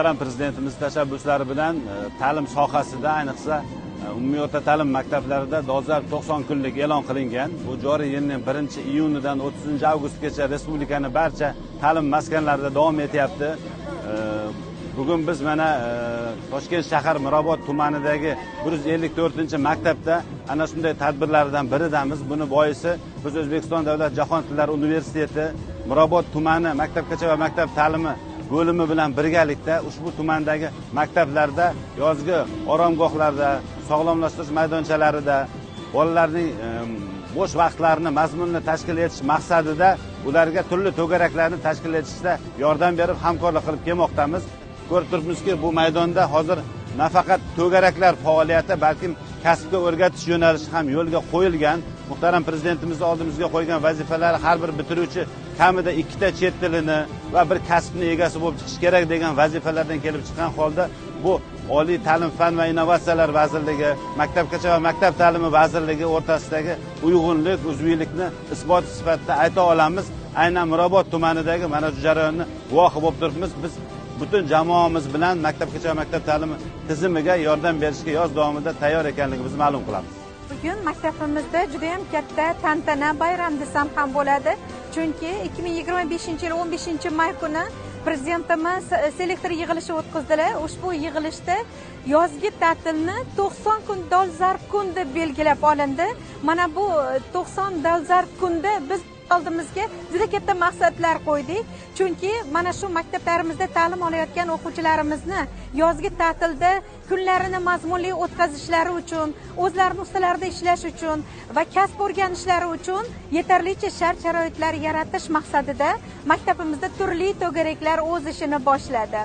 muhtaram prezidentimiz tashabbuslari bilan ta'lim sohasida ayniqsa umumiy o'rta ta'lim maktablarida dolzarb 90 kunlik e'lon qilingan. Bu joriy yilning 1-iyunidan 30-avgustgacha respublikaning barcha ta'lim maskanlarida davom etyapti. Bugun biz mana Toshkent shahar Mirobod tumanidagi 154-maktabda ana shunday tadbirlardan biridamiz. Buni boisi biz O'zbekiston Davlat jahon tillari universiteti Mirobod tumani maktabgacha va maktab ta'limi bo'limi bilan birgalikda ushbu tumandagi maktablarda yozgi oromgohlarda, sog'lomlashtirish maydonchalarida bolalarning bo'sh vaqtlarini mazmunli tashkil etish maqsadida ularga turli to'garaklarni tashkil etishda yordam berib hamkorlik qilib kelmoqdamiz. Ko'rib turibmizki, bu maydonda hozir nafaqat to'garaklar faoliyati, balkim kasbga o'rgatish yo'nalishi ham yo'lga qo'yilgan. Muhtaram prezidentimiz oldimizga qo'ygan vazifalari har bir bitiruvchi kamida 2 ta chet tilini va bir kasbni egasi bo'lib chiqish kerak degan vazifalardan kelib chiqqan holda bu Oliy ta'lim fan va innovatsiyalar vazirligi, Maktabgacha va maktab ta'limi vazirligi o'rtasidagi uyg'unlik, uzviylikni isbot sifatida ayta olamiz. Aynan Mirobod tumanidagi mana shu jarayonni guvohi bo'lib turibmiz. Biz butun jamoamiz bilan maktabgacha va maktab ta'limi tizimiga yordam berishga yoz davomida tayyor ekanligimizni ma'lum qilamiz. Bugun maktabimizda juda ham katta tantana, bayram desam ham bo'ladi. Chunki 2025-yil 15-may kuni prezidentimiz selektor yig'ilishi o'tkazdilar. Ushbu yig'ilishda yozgi ta'tilni 90 kun dolzarb kun deb belgilab olindi. Mana bu 90 dolzarb kunda biz oldimizga juda katta maqsadlar qo'ydik. Chunki mana shu maktablarimizda ta'lim olayotgan o'quvchilarimizni yozgi ta'tilda kunlarini mazmunli o'tkazishlari uchun, o'zlarining ustalarida ishlash uchun va kasb o'rganishlari uchun yetarlicha shart-sharoitlar yaratish maqsadida maktabimizda turli to'garaklar o'z ishini boshladi.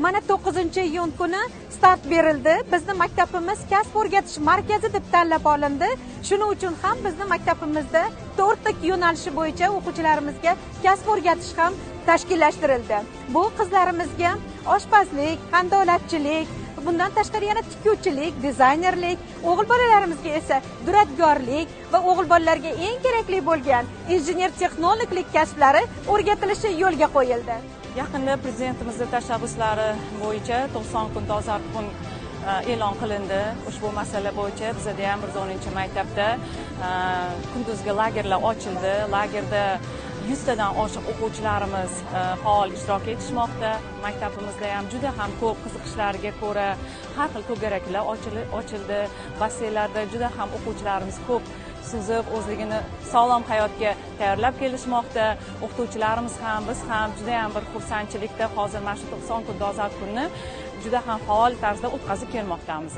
Mana 9-iyun kuni start berildi. Bizning maktabimiz kasb o'rgatish markazi deb tanlab olindi. Shuning uchun ham bizning maktabimizda 4 ta yo'nalishi bo'yicha o'quvchilarimizga kasb o'rgatish ham tashkillashtirildi. Bu qizlarimizga oshpazlik, qandolatchilik, bundan tashqari yana tikuvchilik, dizaynerlik, o'g'il bolalarimizga esa duradgorlik va o'g'il bolalarga eng kerakli bo'lgan injener-texnologlik kasblari o'rgatilishi yo'lga qo'yildi. Yaqinda prezidentimizning tashabbuslari bo'yicha 90 kun dolzarb kun e'lon qilindi. Ushbu masala bo'yicha bizda ham 110-maktabda kunduzgi lagerlar ochildi. Lagerda 100 tadan oshiq o'quvchilarimiz faol ishtirok etishmoqda. Maktabimizda ham juda ham ko'p qiziqishlarga ko'ra har xil to'garaklar ochildi. Basseynlarda juda ham o'quvchilarimiz ko'p suzib, o'zligini sog'lom hayotga tayyorlab kelishmoqda. O'qituvchilarimiz ham, biz ham juda ham bir xursandchilikda hozir mana shu 90 kun dolzarb kunni juda ham faol tarzda o'tkazib kelmoqdamiz.